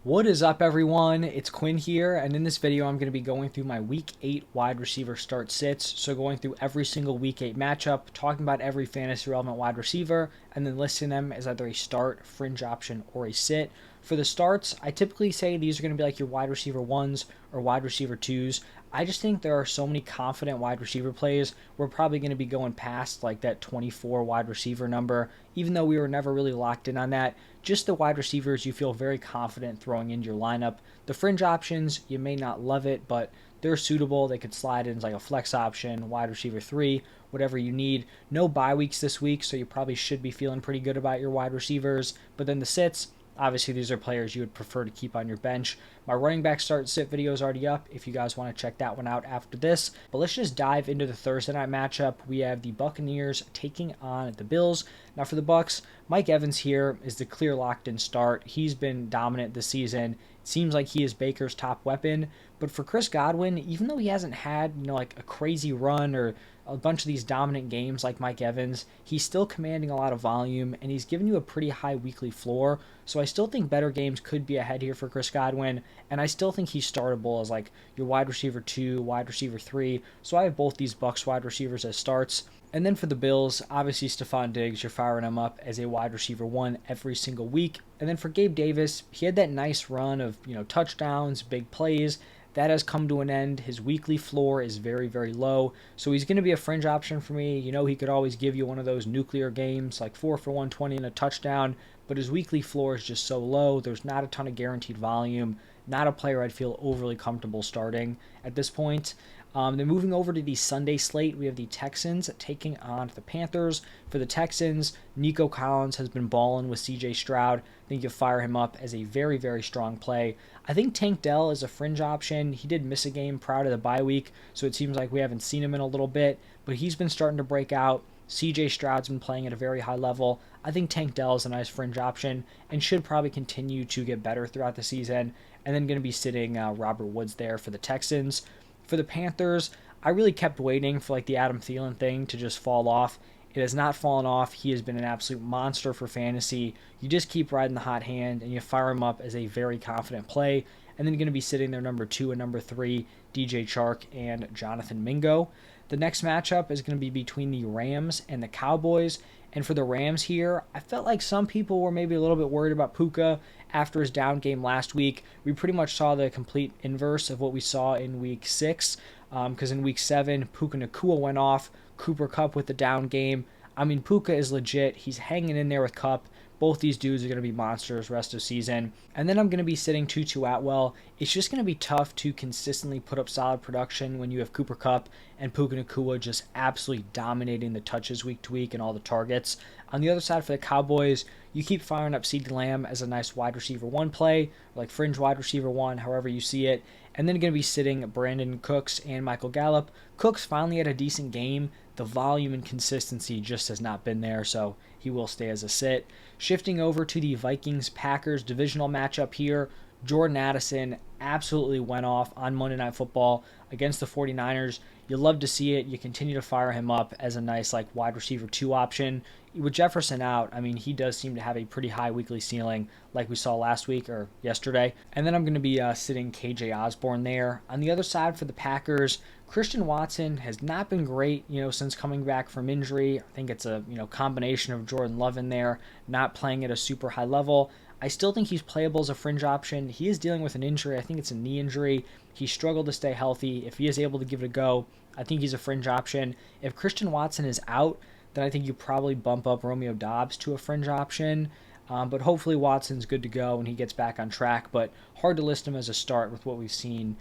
What is up, everyone? It's Quinn here, and in this video I'm going to be going through my Week 8 wide receiver start sits. So going through every single Week 8 matchup, talking about every fantasy relevant wide receiver, and then listing them as either a start, fringe option, or a sit. For the starts, I typically say these are going to be like your wide receiver 1s or wide receiver 2s. I just think there are so many confident wide receiver plays. We're probably going to be going past like that 24 wide receiver number, even though we were never really locked in on that. Just the wide receivers you feel very confident throwing into your lineup. The fringe options, you may not love it, but they're suitable. They could slide in as like a flex option, wide receiver 3, whatever you need. No bye weeks this week, so you probably should be feeling pretty good about your wide receivers. But then the sits, obviously, these are players you would prefer to keep on your bench. My running back start and sit video is already up if you guys want to check that one out after this. But let's just dive into the Thursday night matchup. We have the Buccaneers taking on the Bills. Now for the Bucs, Mike Evans here is the clear locked-in start. He's been dominant this season. It seems like he is Baker's top weapon. But for Chris Godwin, even though he hasn't had, like a crazy run or a bunch of these dominant games like Mike Evans, he's still commanding a lot of volume, and he's given you a pretty high weekly floor. So I still think better games could be ahead here for Chris Godwin, and I still think he's startable as like your wide receiver 2, wide receiver 3. So I have both these Bucs wide receivers as starts. And then for the Bills, obviously Stephon Diggs, you're firing him up as a wide receiver 1 every single week. And then for Gabe Davis, he had that nice run of, touchdowns, big plays. That has come to an end. His weekly floor is very, very low. So he's going to be a fringe option for me. He could always give you one of those nuclear games, like 4 for 120 and a touchdown. But his weekly floor is just so low. There's not a ton of guaranteed volume. Not a player I'd feel overly comfortable starting at this point. Then moving over to the Sunday slate, we have the Texans taking on the Panthers. For the Texans, Nico Collins has been balling with CJ Stroud. I think you'll fire him up as a very, very strong play. I think Tank Dell is a fringe option. He did miss a game prior to the bye week, so it seems like we haven't seen him in a little bit, but he's been starting to break out. CJ Stroud's been playing at a very high level. I think Tank Dell is a nice fringe option and should probably continue to get better throughout the season. And then going to be sitting Robert Woods there for the Texans. For the Panthers, I really kept waiting for like the Adam Thielen thing to just fall off. It has not fallen off. He has been an absolute monster for fantasy. You just keep riding the hot hand and you fire him up as a very confident play. And then you're going to be sitting there number 2 and number 3, DJ Chark and Jonathan Mingo. The next matchup is going to be between the Rams and the Cowboys. And for the Rams here, I felt like some people were maybe a little bit worried about Puka after his down game last week. We pretty much saw the complete inverse of what we saw in Week 6, because in Week 7, Puka Nacua went off, Cooper Kupp with the down game. I mean, Puka is legit. He's hanging in there with Kupp. Both these dudes are going to be monsters rest of season. And then I'm going to be sitting Tutu Atwell. It's just going to be tough to consistently put up solid production when you have Cooper Kupp and Puka Nacua just absolutely dominating the touches week to week and all the targets. On the other side for the Cowboys, you keep firing up CeeDee Lamb as a nice wide receiver 1 play, like fringe wide receiver 1, however you see it. And then going to be sitting Brandon Cooks and Michael Gallup. Cooks finally had a decent game. The volume and consistency just has not been there, so he will stay as a sit. Shifting over to the Vikings Packers divisional matchup here, Jordan Addison absolutely went off on Monday Night Football against the 49ers. You love to see it. You continue to fire him up as a nice like wide receiver 2 option. With Jefferson out, I mean, he does seem to have a pretty high weekly ceiling like we saw last week or yesterday. And then I'm going to be sitting KJ Osborne there. On the other side for the Packers, Christian Watson has not been great, since coming back from injury. I think it's a, combination of Jordan Love in there, not playing at a super high level. I still think he's playable as a fringe option. He is dealing with an injury. I think it's a knee injury. He struggled to stay healthy. If he is able to give it a go, I think he's a fringe option. If Christian Watson is out, then I think you probably bump up Romeo Doubs to a fringe option. But hopefully Watson's good to go and he gets back on track. But hard to list him as a start with what we've seen,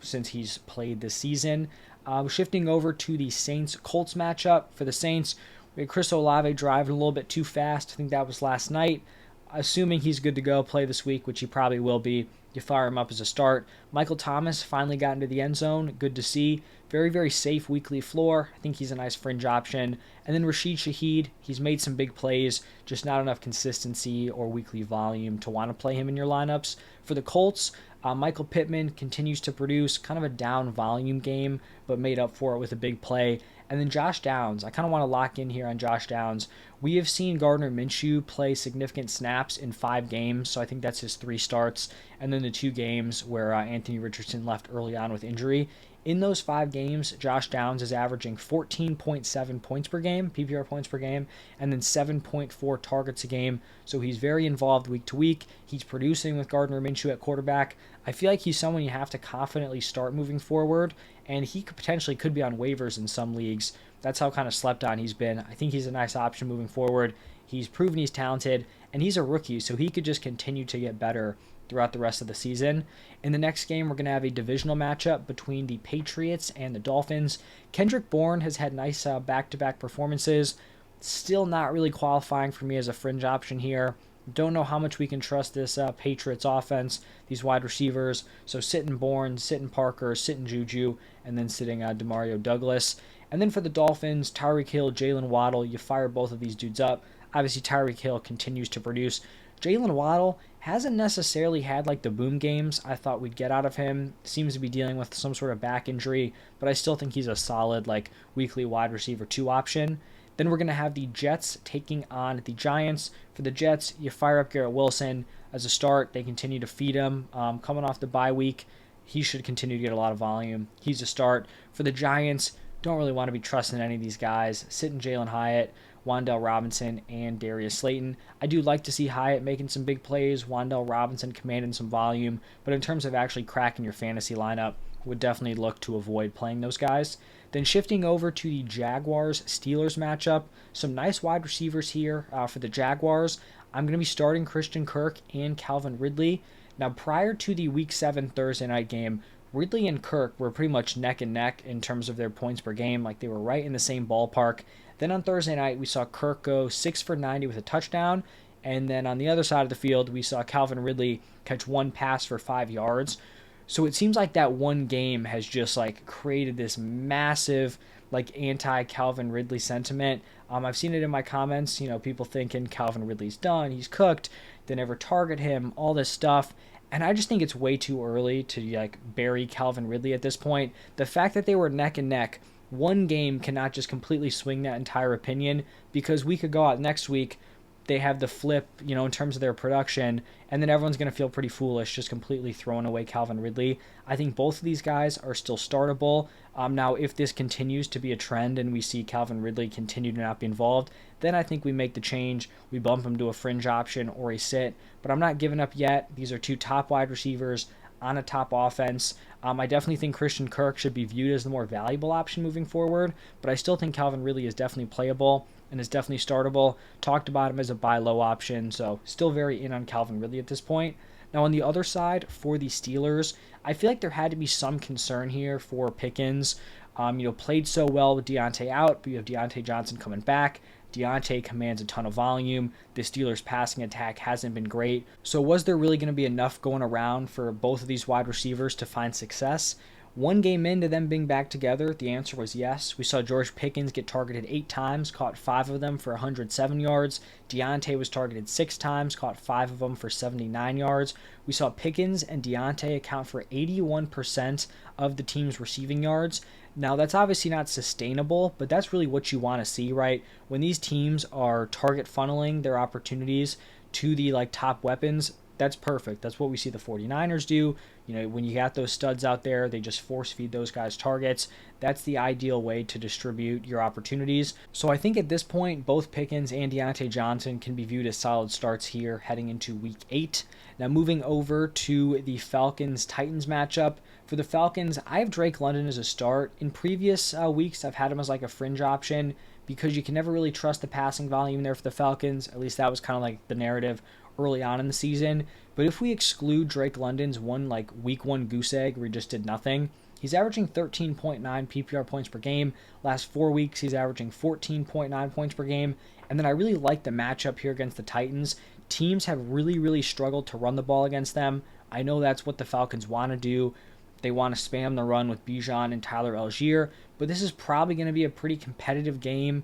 since he's played this season. Shifting over to the Saints-Colts matchup. For the Saints, we had Chris Olave driving a little bit too fast. I think that was last night. Assuming he's good to go play this week, which he probably will be, You fire him up as a start. Michael Thomas finally got into the end zone. Good to see. Very, very safe weekly floor. I think he's a nice fringe option. And then Rashid Shaheed, he's made some big plays, just not enough consistency or weekly volume to want to play him in your lineups. For the Colts, Michael Pittman continues to produce kind of a down volume game, but made up for it with a big play. And then Josh Downs. I kind of want to lock in here on Josh Downs. We have seen Gardner Minshew play significant snaps in 5 games, so I think that's his 3 starts. And then the 2 games where Anthony Richardson left early on with injury. In those 5 games, Josh Downs is averaging 14.7 points per game, PPR points per game, and then 7.4 targets a game. So he's very involved week to week. He's producing with Gardner Minshew at quarterback. I feel like he's someone you have to confidently start moving forward, and he could be on waivers in some leagues. That's how kind of slept on he's been. I think he's a nice option moving forward. He's proven he's talented, and he's a rookie, so he could just continue to get better throughout the rest of the season. In the next game, we're going to have a divisional matchup between the Patriots and the Dolphins. Kendrick Bourne has had nice back-to-back performances. Still not really qualifying for me as a fringe option here. Don't know how much we can trust this Patriots offense, these wide receivers. So sitting Bourne, sitting Parker, sitting Juju, and then sitting Demario Douglas. And then for the Dolphins, Tyreek Hill, Jalen Waddle, you fire both of these dudes up. Obviously, Tyreek Hill continues to produce. Jalen Waddle hasn't necessarily had like the boom games I thought we'd get out of him. Seems to be dealing with some sort of back injury, but I still think he's a solid like weekly wide receiver 2 option. Then we're going to have the Jets taking on the Giants. For the Jets, you fire up Garrett Wilson as a start. They continue to feed him. Coming off the bye week, he should continue to get a lot of volume. He's a start. For the Giants, don't really want to be trusting any of these guys. Sitting Jalen Hyatt, Wan'Dale Robinson, and Darius Slayton. I do like to see Hyatt making some big plays, Wan'Dale Robinson commanding some volume, but in terms of actually cracking your fantasy lineup, would definitely look to avoid playing those guys. Then shifting over to the Jaguars Steelers matchup, some nice wide receivers here for the Jaguars. I'm going to be starting Christian Kirk and Calvin Ridley. Now, prior to the Week 7 Thursday night game, Ridley and Kirk were pretty much neck and neck in terms of their points per game, like they were right in the same ballpark. Then on Thursday night, we saw Kirk go 6 for 90 with a touchdown, and then on the other side of the field, we saw Calvin Ridley catch 1 pass for 5 yards. So it seems like that one game has just like created this massive like anti-Calvin Ridley sentiment. I've seen it in my comments, people thinking Calvin Ridley's done, he's cooked, they never target him, all this stuff. And I just think it's way too early to like bury Calvin Ridley at this point. The fact that they were neck and neck, one game cannot just completely swing that entire opinion, because we could go out next week, they have the flip, in terms of their production, and then everyone's going to feel pretty foolish just completely throwing away Calvin Ridley. I think both of these guys are still startable. Now, if this continues to be a trend and we see Calvin Ridley continue to not be involved, then I think we make the change. We bump him to a fringe option or a sit, but I'm not giving up yet. These are 2 top wide receivers on a top offense. I definitely think Christian Kirk should be viewed as the more valuable option moving forward, but I still think Calvin Ridley is definitely playable and is definitely startable. Talked about him as a buy low option, so still very in on Calvin Ridley at this point. Now on the other side, for the Steelers, I feel like there had to be some concern here for Pickens. Played so well with Deontay out, but you have Deontay Johnson coming back. Deontay commands a ton of volume. The Steelers' passing attack hasn't been great. So was there really going to be enough going around for both of these wide receivers to find success? One game into them being back together, the answer was yes. We saw George Pickens get targeted 8 times, caught 5 of them for 107 yards. Deontay was targeted 6 times, caught 5 of them for 79 yards. We saw Pickens and Deontay account for 81% of the team's receiving yards. Now, that's obviously not sustainable, but that's really what you want to see, right? When these teams are target funneling their opportunities to the top weapons, that's perfect. That's what we see the 49ers do. When you got those studs out there, they just force feed those guys targets. That's the ideal way to distribute your opportunities. So I think at this point, both Pickens and Deontay Johnson can be viewed as solid starts here heading into Week 8. Now moving over to the Falcons Titans matchup. For the Falcons, I have Drake London as a start. In previous weeks, I've had him as like a fringe option because you can never really trust the passing volume there for the Falcons. At least that was kind of like the narrative early on in the season. But if we exclude Drake London's week 1 goose egg where he just did nothing, he's averaging 13.9 PPR points per game. Last 4 weeks, he's averaging 14.9 points per game. And then I really like the matchup here against the Titans. teams have really struggled to run the ball against them. I know that's what the Falcons want to do. They want to spam the run with Bijan and Tyler Algier, but this is probably going to be a pretty competitive game.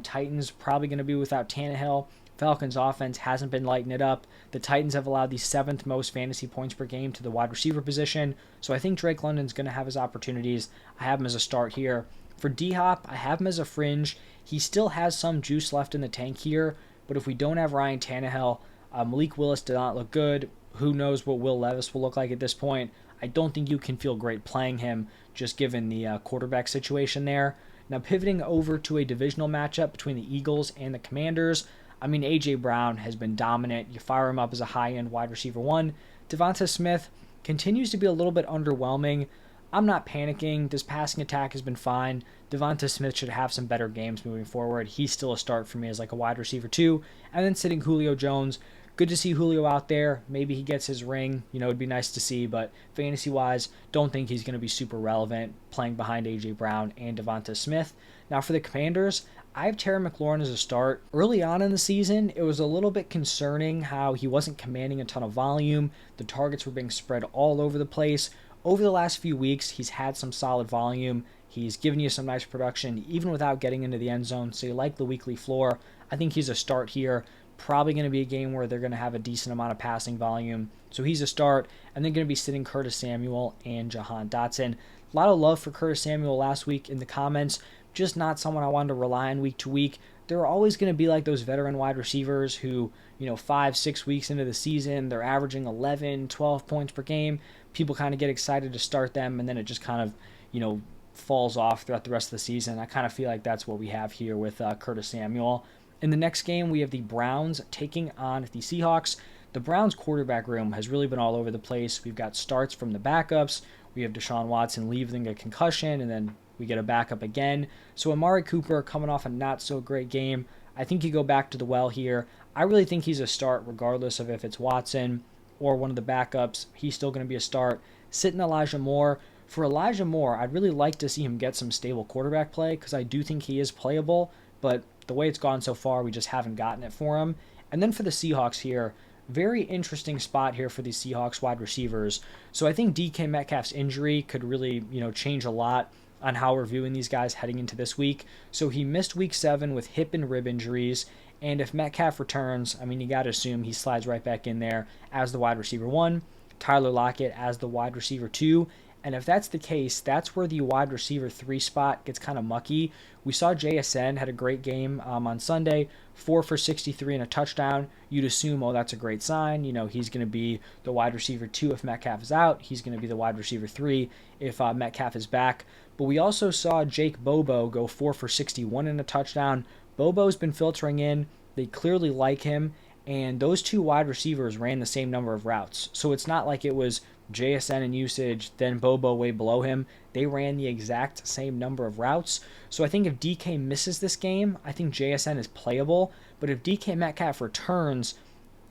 Titans probably going to be without Tannehill. Falcons offense hasn't been lighting it up. The Titans have allowed the 7th most fantasy points per game to the wide receiver position, so I think Drake London's going to have his opportunities. I have him as a start here. For D-Hop, I have him as a fringe. He still has some juice left in the tank here, but if we don't have Ryan Tannehill, Malik Willis did not look good. Who knows what Will Levis will look like at this point. I don't think you can feel great playing him, just given the quarterback situation there. Now, pivoting over to a divisional matchup between the Eagles and the Commanders, I mean, A.J. Brown has been dominant. You fire him up as a high-end wide receiver 1. Devonta Smith continues to be a little bit underwhelming. I'm not panicking. This passing attack has been fine. Devonta Smith should have some better games moving forward. He's still a start for me as like a wide receiver 2. And then sitting Julio Jones. Good to see Julio out there. Maybe he gets his ring. It'd be nice to see, but fantasy-wise, don't think he's going to be super relevant playing behind A.J. Brown and Devonta Smith. Now for the Commanders, I have Terry McLaurin as a start. Early on in the season, it was a little bit concerning how he wasn't commanding a ton of volume. The targets were being spread all over the place. Over the last few weeks, he's had some solid volume. He's given you some nice production, even without getting into the end zone, so you like the weekly floor. I think he's a start here. Probably going to be a game where they're going to have a decent amount of passing volume. So he's a start, and then going to be sitting Curtis Samuel and Jahan Dotson. A lot of love for Curtis Samuel last week in the comments. Just not someone I wanted to rely on week to week. There are always going to be like those veteran wide receivers who, 5-6 weeks into the season, they're averaging 11, 12 points per game. People kind of get excited to start them, and then it just kind of, falls off throughout the rest of the season. I kind of feel like that's what we have here with Curtis Samuel. In the next game, we have the Browns taking on the Seahawks. The Browns quarterback room has really been all over the place. We've got starts from the backups. We have Deshaun Watson leaving a concussion, and then we get a backup again. So Amari Cooper coming off a not-so-great game. I think you go back to the well here. I really think he's a start regardless of if it's Watson or one of the backups. He's still going to be a start. Sitting Elijah Moore. For Elijah Moore, I'd really like to see him get some stable quarterback play because I do think he is playable, but the way it's gone so far, we just haven't gotten it for him. And then for the Seahawks here, very interesting spot here for the Seahawks wide receivers. So I think DK Metcalf's injury could really, change a lot on how we're viewing these guys heading into this week. So he missed week 7 with hip and rib injuries. And if Metcalf returns, you got to assume he slides right back in there as the wide receiver 1, Tyler Lockett as the wide receiver 2. And if that's the case, that's where the wide receiver 3 spot gets kind of mucky. We saw JSN had a great game on Sunday, 4 for 63 and a touchdown. You'd assume, that's a great sign. He's going to be the wide receiver 2 if Metcalf is out. He's going to be the wide receiver 3 if Metcalf is back. But we also saw Jake Bobo go 4 for 61 and a touchdown. Bobo's been filtering in. They clearly like him. And those 2 wide receivers ran the same number of routes. So it's not like it was JSN in usage, then Bobo way below him. They ran the exact same number of routes. So I think if DK misses this game, I think JSN is playable. But if DK Metcalf returns,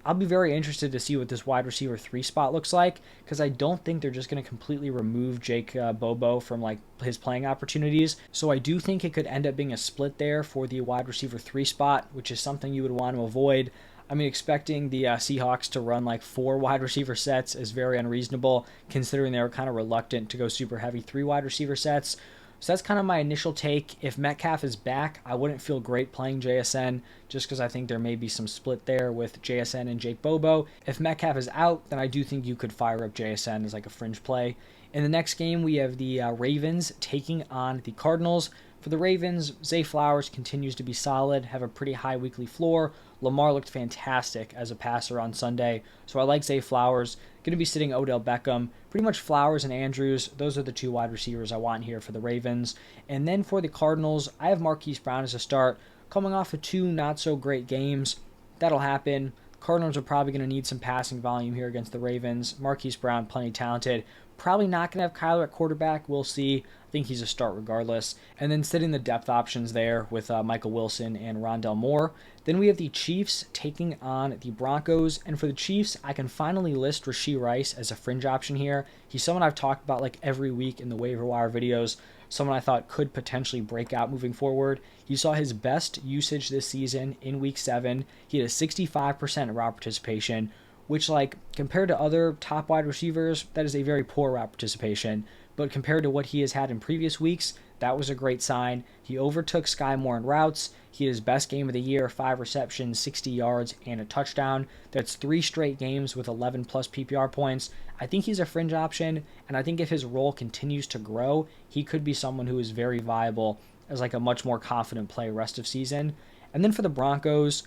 I'll be very interested to see what this wide receiver 3 spot looks like because I don't think they're just going to completely remove Jake Bobo from his playing opportunities. So I do think it could end up being a split there for the wide receiver 3 spot, which is something you would want to avoid. Expecting the Seahawks to run 4 wide receiver sets is very unreasonable, considering they were kind of reluctant to go super heavy 3 wide receiver sets. So that's kind of my initial take. If Metcalf is back, I wouldn't feel great playing JSN, just because I think there may be some split there with JSN and Jake Bobo. If Metcalf is out, then I do think you could fire up JSN as a fringe play. In the next game, we have the Ravens taking on the Cardinals. For the Ravens, Zay Flowers continues to be solid, have a pretty high weekly floor. Lamar looked fantastic as a passer on Sunday, so I like Zay Flowers. Going to be sitting Odell Beckham. Pretty much Flowers and Andrews, those are the 2 wide receivers I want here for the Ravens. And then for the Cardinals, I have Marquise Brown as a start. Coming off of 2 not-so-great games, that'll happen. Cardinals are probably going to need some passing volume here against the Ravens. Marquise Brown, plenty talented. Probably not going to have Kyler at quarterback. We'll see. I think he's a start regardless. And then sitting the depth options there with Michael Wilson and Rondell Moore. Then we have the Chiefs taking on the Broncos. And for the Chiefs, I can finally list Rashee Rice as a fringe option here. He's someone I've talked about every week in the waiver wire videos someone I thought could potentially break out moving forward. You saw his best usage this season in week 7. He had a 65% route participation, which, like, compared to other top wide receivers, that is a very poor route participation. But compared to what he has had in previous weeks, that was a great sign. He overtook Sky Moore in routes. He had his best game of the year, 5 receptions, 60 yards, and a touchdown. That's 3 straight games with 11 plus PPR points. I think he's a fringe option, and I think if his role continues to grow, he could be someone who is very viable as like a much more confident play rest of season. And then for the Broncos,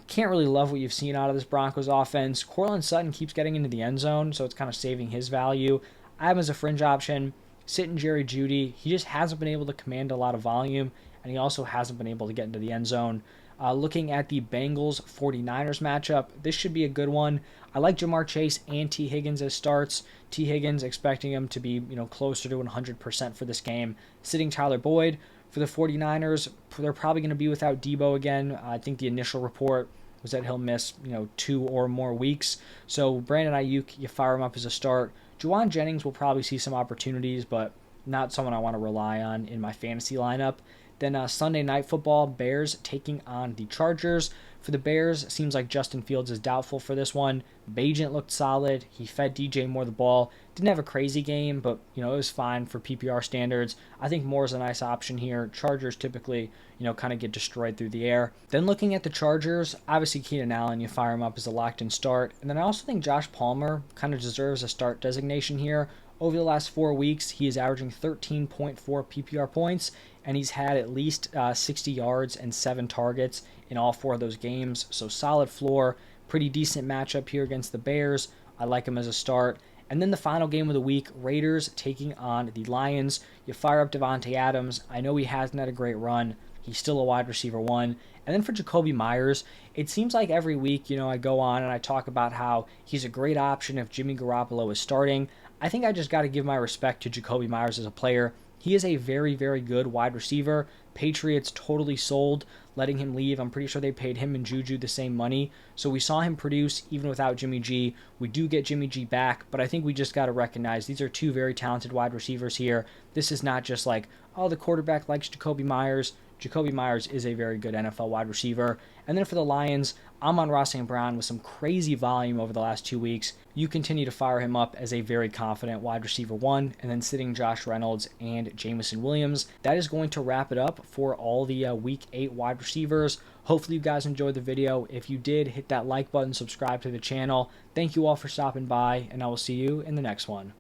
can't really love what you've seen out of this Broncos offense. Courtland Sutton keeps getting into the end zone, so it's kind of saving his value. I have him as a fringe option. Sitting Jerry Jeudy, he just hasn't been able to command a lot of volume, and he also hasn't been able to get into the end zone. Looking at the Bengals 49ers matchup, this should be a good one. I like Jamar Chase and T. Higgins as starts. T. Higgins, expecting him to be closer to 100% for this game. Sitting Tyler Boyd. For the 49ers, they're probably going to be without Debo again. I think the initial report was that he'll miss 2 or more weeks. So Brandon Ayuk, you fire him up as a start. Juwan Jennings will probably see some opportunities, but not someone I want to rely on in my fantasy lineup. Then Sunday Night Football, Bears taking on the Chargers. For the Bears, seems like Justin Fields is doubtful for this one. Bagent looked solid. He fed DJ Moore the ball. Didn't have a crazy game, but it was fine for PPR standards. I think Moore is a nice option here. Chargers typically, kind of get destroyed through the air. Then looking at the Chargers, obviously Keenan Allen, you fire him up as a locked-in start. And then I also think Josh Palmer kind of deserves a start designation here. Over the last 4 weeks, he is averaging 13.4 PPR points, and he's had at least 60 yards and 7 targets in all 4 of those games. So solid floor, pretty decent matchup here against the Bears. I like him as a start. And then the final game of the week, Raiders taking on the Lions. You fire up Devontae Adams. I know he hasn't had a great run. He's still a wide receiver 1. And then for Jacoby Myers, it seems like every week, I go on and I talk about how he's a great option if Jimmy Garoppolo is starting. I think I just got to give my respect to Jacoby Myers as a player. He is a very, very good wide receiver. Patriots totally sold letting him leave. I'm pretty sure they paid him and Juju the same money. So we saw him produce even without Jimmy G. We do get Jimmy G back, but I think we just got to recognize these are 2 very talented wide receivers here. This is not just like, oh, the quarterback likes Jacoby Myers. Jacoby Myers is a very good NFL wide receiver. And then for the Lions, Amon-Ra St. Brown with some crazy volume over the last 2 weeks. You continue to fire him up as a very confident wide receiver 1, and then sitting Josh Reynolds and Jameson Williams. That is going to wrap it up for all the Week 8 wide receivers. Hopefully you guys enjoyed the video. If you did, hit that like button, subscribe to the channel. Thank you all for stopping by, and I will see you in the next one.